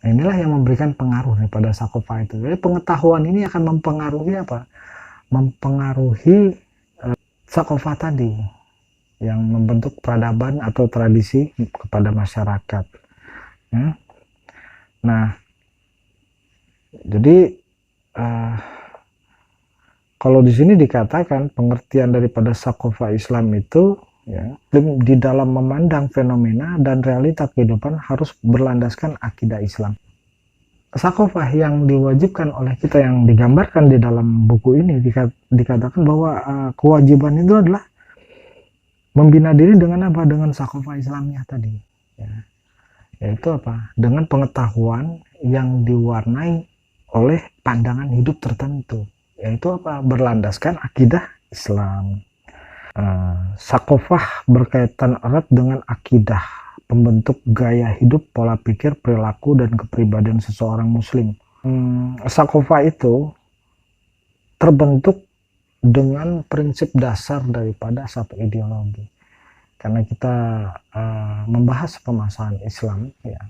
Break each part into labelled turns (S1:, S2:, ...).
S1: Nah, inilah yang memberikan pengaruh pada Sakofa itu. Jadi pengetahuan ini akan mempengaruhi apa? Mempengaruhi Sakofa tadi yang membentuk peradaban atau tradisi kepada masyarakat. Ya. Nah, jadi uh, kalau di sini dikatakan pengertian daripada Sakofa Islam itu ya, di dalam memandang fenomena dan realita kehidupan harus berlandaskan akidah Islam. Sakofah yang diwajibkan oleh kita yang digambarkan di dalam buku ini dikatakan bahwa kewajiban itu adalah membina diri dengan apa? Dengan sakofah Islamnya tadi. Ya. Yaitu apa? Dengan pengetahuan yang diwarnai oleh pandangan hidup tertentu. Yaitu apa? Berlandaskan akidah Islam. Sakofah berkaitan erat dengan akidah, pembentuk gaya hidup, pola pikir, perilaku, dan kepribadian seseorang muslim. Sakofah itu terbentuk dengan prinsip dasar daripada satu ideologi. Karena kita membahas pemasaran Islam, ya,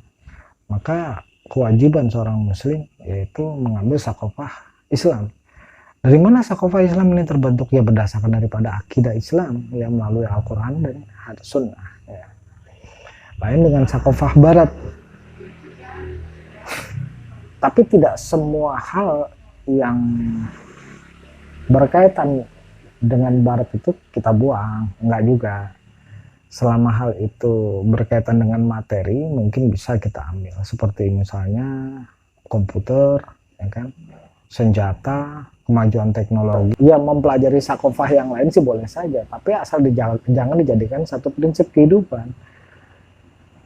S1: maka kewajiban seorang muslim yaitu mengambil sakofah Islam. Dari mana sakofah Islam ini terbentuk? Ya berdasarkan daripada akidah Islam ya melalui Al-Quran dan hadis sunnah. Ya. Lain dengan sakofah Barat. Tapi tidak semua hal yang berkaitan dengan Barat itu kita buang, enggak juga. Selama hal itu berkaitan dengan materi mungkin bisa kita ambil. Seperti misalnya komputer, ya kan, senjata, kemajuan teknologi. Ya mempelajari sakofah yang lain sih boleh saja, tapi asal jangan dijadikan satu prinsip kehidupan.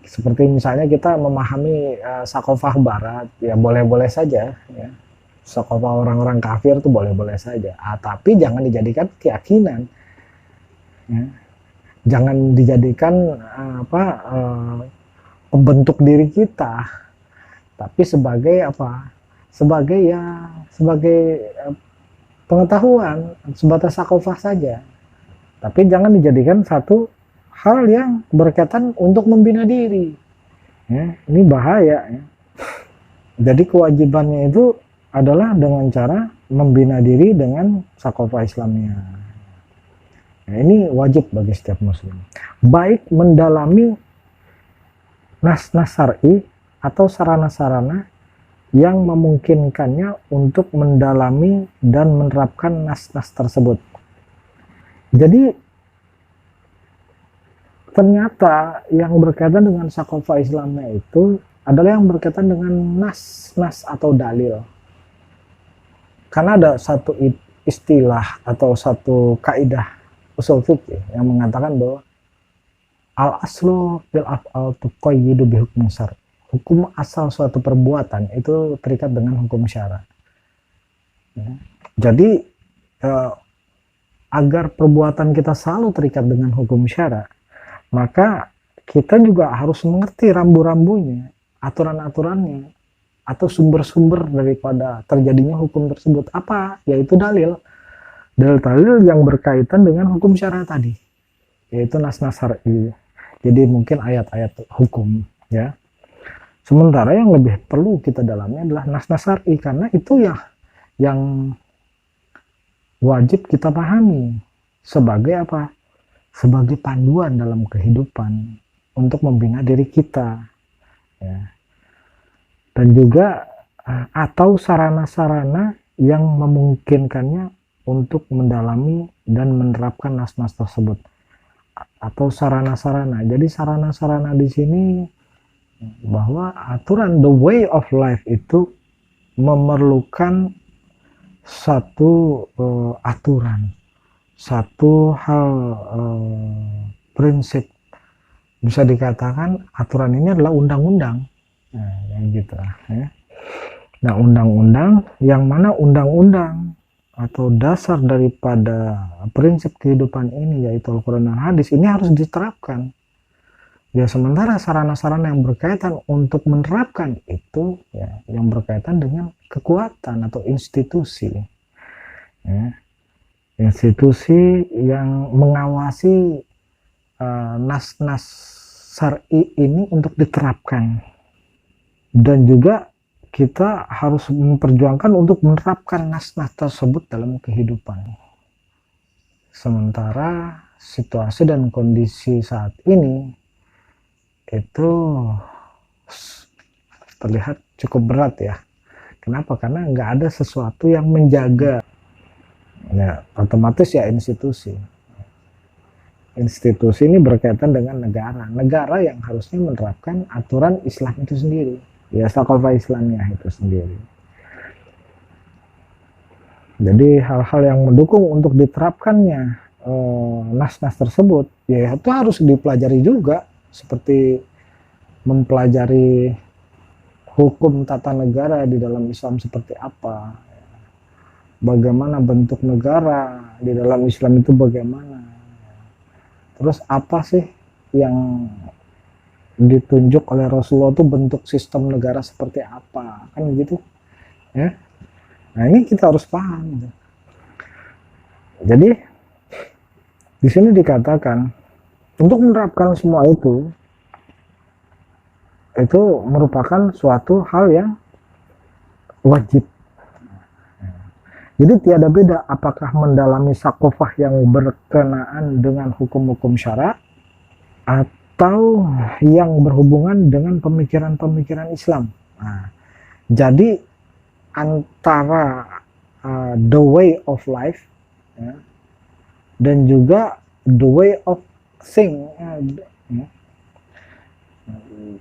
S1: Seperti misalnya kita memahami sakofah Barat, ya boleh-boleh saja. Ya. Sakofah orang-orang kafir itu boleh-boleh saja. Tapi jangan dijadikan keyakinan. Ya. Jangan dijadikan pembentuk diri kita, tapi sebagai apa? Sebagai pengetahuan, sebatas sakofah saja. Tapi jangan dijadikan satu hal yang berkaitan untuk membina diri. Ya, ini bahaya. Ya. Jadi kewajibannya itu adalah dengan cara membina diri dengan sakofah Islamnya. Nah, ini wajib bagi setiap muslim. Baik mendalami nas-nas syar'i atau sarana-sarana yang memungkinkannya untuk mendalami dan menerapkan nas-nas tersebut. Jadi ternyata yang berkaitan dengan sakofah Islamnya itu adalah yang berkaitan dengan nas-nas atau dalil. Karena ada satu istilah atau satu kaidah usul fikih yang mengatakan bahwa al aslu fil af'al tuqayyidu bi hukmi syar'. Hukum asal suatu perbuatan itu terikat dengan hukum syara. Ya. Jadi agar perbuatan kita selalu terikat dengan hukum syara, maka kita juga harus mengerti rambu-rambunya, aturan-aturannya, atau sumber-sumber daripada terjadinya hukum tersebut. Apa? Yaitu dalil. Dalil-dalil yang berkaitan dengan hukum syara tadi, yaitu nas-nas syar'i. Jadi mungkin ayat-ayat hukum, ya. Sementara yang lebih perlu kita dalami adalah nas-nas syar'i, karena itu ya yang wajib kita pahami sebagai apa? Sebagai panduan dalam kehidupan untuk membina diri kita, ya. Dan juga atau sarana-sarana yang memungkinkannya untuk mendalami dan menerapkan nas-nas tersebut, atau sarana-sarana. Jadi sarana-sarana di sini bahwa aturan the way of life itu memerlukan satu aturan, satu hal prinsip. Bisa dikatakan aturan ini adalah undang-undang. Nah, yang gitu ya. Nah, undang-undang yang mana undang-undang atau dasar daripada prinsip kehidupan ini yaitu Al-Quran dan Hadis ini harus diterapkan. Ya sementara sarana-sarana yang berkaitan untuk menerapkan itu ya yang berkaitan dengan kekuatan atau institusi. Ya. Institusi yang mengawasi nas-nas syar'i ini untuk diterapkan. dan juga kita harus memperjuangkan untuk menerapkan nas-nas tersebut dalam kehidupan. Sementara situasi dan kondisi saat ini itu terlihat cukup berat ya. Kenapa? Karena nggak ada sesuatu yang menjaga. Ya, otomatis ya institusi. Institusi ini berkaitan dengan negara. Negara yang harusnya menerapkan aturan Islam itu sendiri. Ya, Thaqafah Islamiyah itu sendiri. Jadi hal-hal yang mendukung untuk diterapkannya nas-nas tersebut, ya itu harus dipelajari juga. Seperti mempelajari hukum tata negara di dalam Islam seperti apa. Bagaimana bentuk negara di dalam Islam itu bagaimana. Terus apa sih yang ditunjuk oleh Rasulullah itu bentuk sistem negara seperti apa, kan gitu ya. Nah ini kita harus paham gitu. Jadi di sini dikatakan untuk menerapkan semua itu merupakan suatu hal yang wajib. Jadi tiada beda apakah mendalami Thaqafah yang berkenaan dengan hukum-hukum syara atau yang berhubungan dengan pemikiran-pemikiran Islam. Nah, jadi antara the way of life ya, dan juga the way of thing,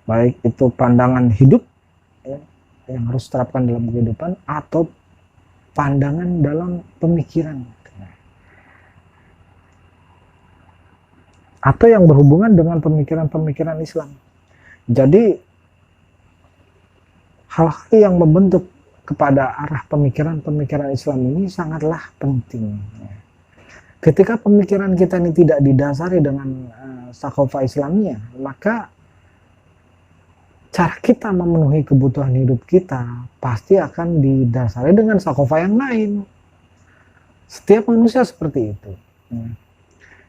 S1: baik itu pandangan hidup ya, yang harus diterapkan dalam kehidupan atau pandangan dalam pemikiran atau yang berhubungan dengan pemikiran-pemikiran Islam. Jadi hal-hal yang membentuk kepada arah pemikiran-pemikiran Islam ini sangatlah penting. Ketika pemikiran kita ini tidak didasari dengan Thaqafah Islamiyah, maka cara kita memenuhi kebutuhan hidup kita pasti akan didasari dengan Thaqafah yang lain. Setiap manusia seperti itu.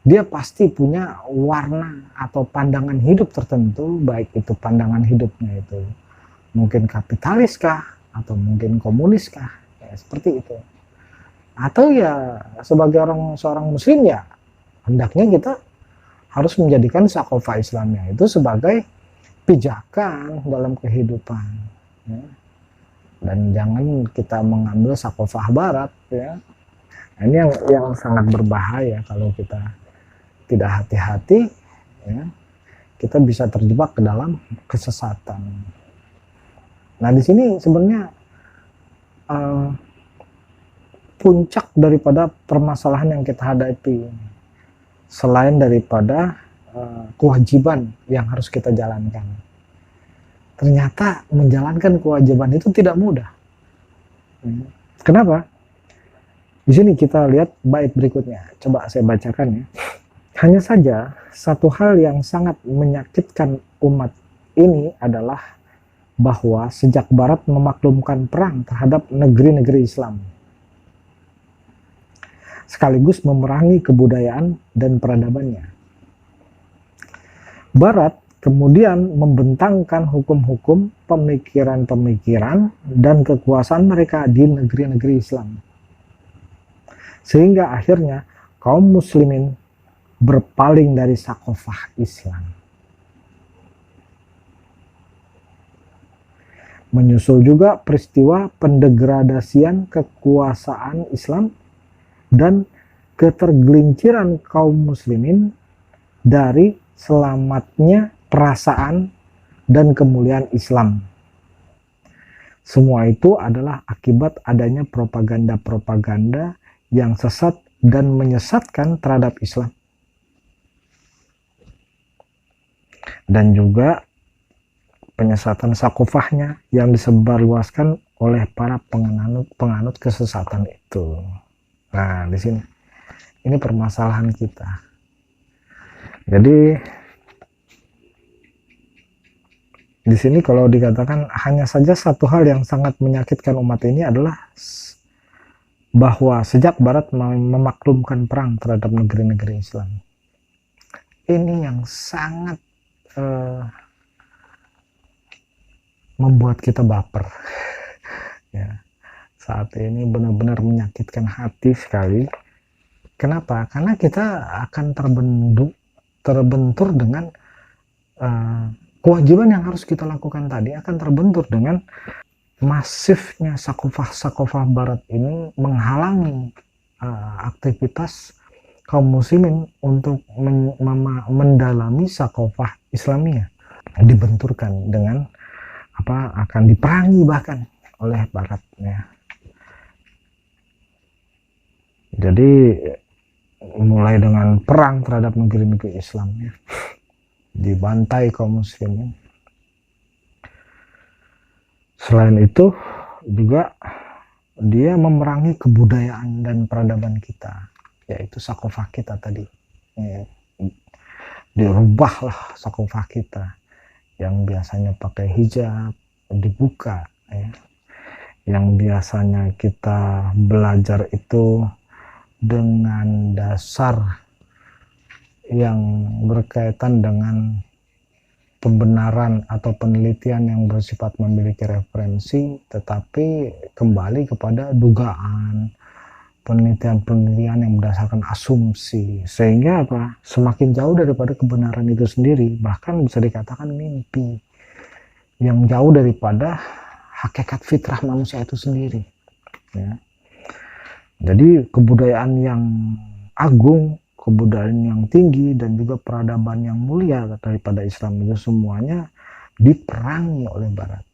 S1: Dia pasti punya warna atau pandangan hidup tertentu, baik itu pandangan hidupnya itu mungkin kapitalis kah, atau mungkin komunis kah, ya, seperti itu. Atau ya sebagai seorang muslim ya hendaknya kita harus menjadikan Thaqafah Islamiyah itu sebagai pijakan dalam kehidupan ya. Dan jangan kita mengambil Thaqafah barat ya. Nah, ini yang sangat berbahaya kalau kita tidak hati-hati ya, kita bisa terjebak ke dalam kesesatan. Nah di sini sebenarnya puncak daripada permasalahan yang kita hadapi, selain daripada kewajiban yang harus kita jalankan. Ternyata menjalankan kewajiban itu tidak mudah. Kenapa? Di sini kita lihat bait berikutnya. Coba saya bacakan ya. Hanya saja satu hal yang sangat menyakitkan umat ini adalah bahwa sejak Barat memaklumkan perang terhadap negeri-negeri Islam, sekaligus memerangi kebudayaan dan peradabannya, Barat kemudian membentangkan hukum-hukum, pemikiran-pemikiran, dan kekuasaan mereka di negeri-negeri Islam. Sehingga akhirnya kaum muslimin berpaling dari Thaqafah Islam. Menyusul juga peristiwa pendegradasian kekuasaan Islam dan ketergelinciran kaum muslimin dari selamatnya perasaan dan kemuliaan Islam. Semua itu adalah akibat adanya propaganda-propaganda yang sesat dan menyesatkan terhadap Islam. Dan juga penyesatan Thaqafahnya yang disebarluaskan oleh para penganut kesesatan itu. Nah, di sini ini permasalahan kita. Jadi di sini kalau dikatakan hanya saja satu hal yang sangat menyakitkan umat ini adalah bahwa sejak Barat memaklumkan perang terhadap negeri-negeri Islam. Ini yang sangat membuat kita baper. Ya, saat ini benar-benar menyakitkan hati sekali. Kenapa? Karena kita akan terbentur dengan kewajiban yang harus kita lakukan tadi akan terbentur dengan masifnya sakofah barat ini menghalangi aktivitas kaum muslimin untuk mendalami sakofah Islamiyah. Dibenturkan dengan akan diperangi bahkan oleh barat ya. Jadi mulai dengan perang terhadap negeri-negeri Islam ya, dibantai kaum muslimin. Selain itu juga dia memerangi kebudayaan dan peradaban kita, yaitu sakofah kita tadi ya. Dirubahlah sakofah kita yang biasanya pakai hijab dibuka ya. Yang biasanya kita belajar itu dengan dasar yang berkaitan dengan pembenaran atau penelitian yang bersifat memiliki referensi, tetapi kembali kepada dugaan, penelitian-penelitian yang berdasarkan asumsi, sehingga semakin jauh daripada kebenaran itu sendiri, bahkan bisa dikatakan mimpi yang jauh daripada hakikat fitrah manusia itu sendiri ya. Jadi kebudayaan yang agung, kebudayaan yang tinggi, dan juga peradaban yang mulia daripada Islam itu semuanya diperangi oleh barat